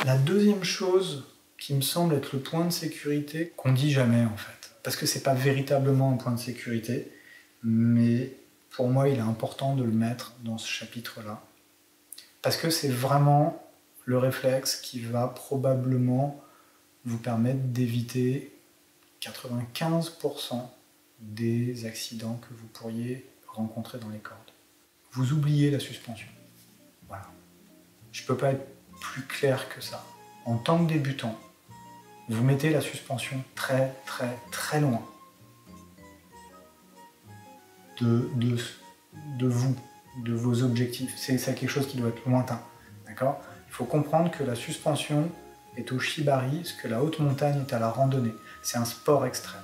La deuxième chose qui me semble être le point de sécurité qu'on dit jamais en fait, parce que c'est pas véritablement un point de sécurité, mais pour moi il est important de le mettre dans ce chapitre-là, parce que c'est vraiment le réflexe qui va probablement vous permettre d'éviter 95% des accidents que vous pourriez rencontrer dans les cordes. Vous oubliez la suspension. Voilà. Je ne peux pas être plus clair que ça. En tant que débutant, vous mettez la suspension très très très loin de vous, de vos objectifs. C'est quelque chose qui doit être lointain. D'accord ? Il faut comprendre que la suspension est au shibari, ce que la haute montagne est à la randonnée. C'est un sport extrême.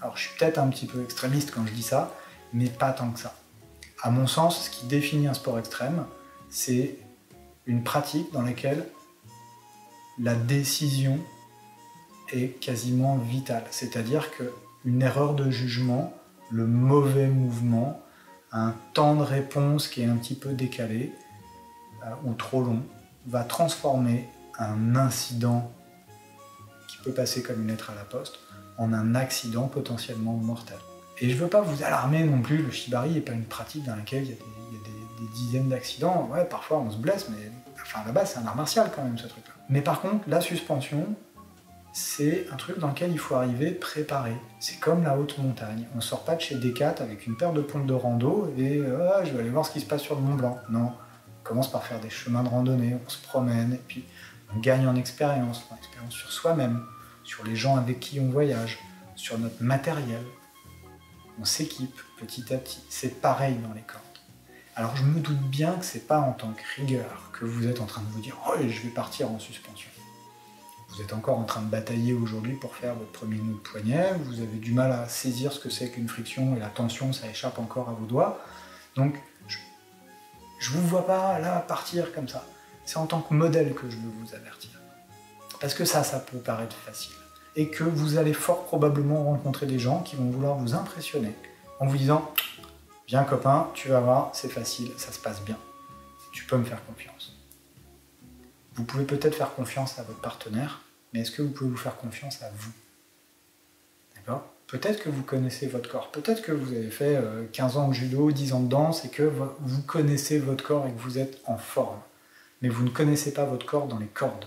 Alors je suis peut-être un petit peu extrémiste quand je dis ça, mais pas tant que ça. À mon sens, ce qui définit un sport extrême, c'est une pratique dans laquelle la décision est quasiment vitale. C'est-à-dire qu'une erreur de jugement, le mauvais mouvement, un temps de réponse qui est un petit peu décalé ou trop long, va transformer un incident qui peut passer comme une lettre à la poste en un accident potentiellement mortel. Et je ne veux pas vous alarmer non plus, le shibari n'est pas une pratique dans laquelle il y a des dizaines d'accidents. Ouais, parfois on se blesse, mais enfin, à la base c'est un art martial quand même ce truc-là. Mais par contre, la suspension, c'est un truc dans lequel il faut arriver préparé. C'est comme la haute montagne. On ne sort pas de chez Decat avec une paire de pompes de rando et je vais aller voir ce qui se passe sur le Mont Blanc. Non, on commence par faire des chemins de randonnée, on se promène et puis on gagne en expérience sur soi-même, sur les gens avec qui on voyage, sur notre matériel. On s'équipe petit à petit. C'est pareil dans les cordes. Alors je me doute bien que c'est pas en tant que rigueur que vous êtes en train de vous dire « Oh, je vais partir en suspension ». Vous êtes encore en train de batailler aujourd'hui pour faire votre premier nœud de poignet, vous avez du mal à saisir ce que c'est qu'une friction et la tension, ça échappe encore à vos doigts. Donc je vous vois pas là partir comme ça. C'est en tant que modèle que je veux vous avertir. Parce que ça peut paraître facile. Et que vous allez fort probablement rencontrer des gens qui vont vouloir vous impressionner en vous disant « Viens copain, tu vas voir, c'est facile, ça se passe bien. Tu peux me faire confiance. » Vous pouvez peut-être faire confiance à votre partenaire, mais est-ce que vous pouvez vous faire confiance à vous? D'accord? Peut-être que vous connaissez votre corps, peut-être que vous avez fait 15 ans de judo, 10 ans de danse, et que vous connaissez votre corps et que vous êtes en forme. Mais vous ne connaissez pas votre corps dans les cordes.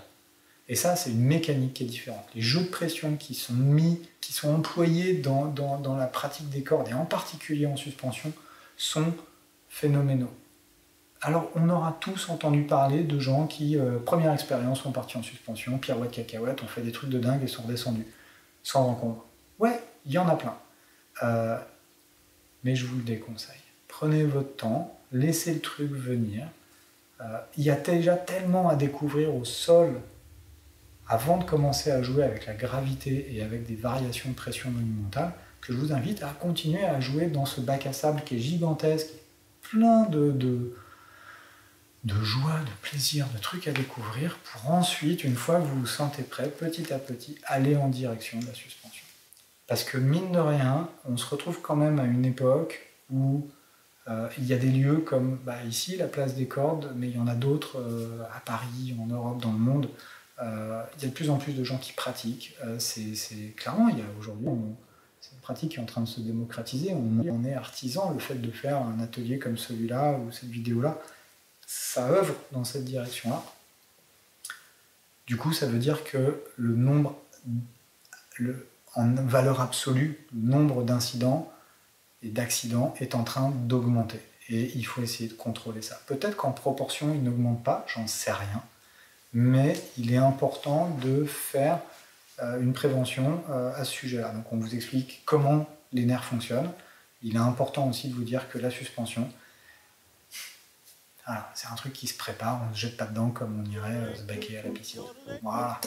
Et ça, c'est une mécanique qui est différente. Les jeux de pression qui sont employés dans la pratique des cordes, et en particulier en suspension, sont phénoménaux. Alors, on aura tous entendu parler de gens qui, première expérience, sont partis en suspension, pirouette cacahuète, ont fait des trucs de dingue et sont redescendus, sans encombre. Ouais, il y en a plein. Mais je vous le déconseille. Prenez votre temps, laissez le truc venir. Il y a déjà tellement à découvrir au sol avant de commencer à jouer avec la gravité et avec des variations de pression monumentale, que je vous invite à continuer à jouer dans ce bac à sable qui est gigantesque, plein de joie, de plaisir, de trucs à découvrir, pour ensuite, une fois que vous vous sentez prêt, petit à petit, aller en direction de la suspension. Parce que mine de rien, on se retrouve quand même à une époque où il y a des lieux comme ici, la place des cordes, mais il y en a d'autres à Paris, en Europe, dans le monde. Il y a de plus en plus de gens qui pratiquent. Clairement, il y a aujourd'hui, c'est une pratique qui est en train de se démocratiser. On est artisan. Le fait de faire un atelier comme celui-là ou cette vidéo-là, ça œuvre dans cette direction-là. Du coup, ça veut dire que le nombre, en valeur absolue, le nombre d'incidents et d'accidents est en train d'augmenter. Et il faut essayer de contrôler ça. Peut-être qu'en proportion, il n'augmente pas, j'en sais rien. Mais il est important de faire une prévention à ce sujet-là. Donc on vous explique comment les nerfs fonctionnent. Il est important aussi de vous dire que la suspension, voilà, c'est un truc qui se prépare, on ne se jette pas dedans comme on irait se baquer à la piscine. Voilà.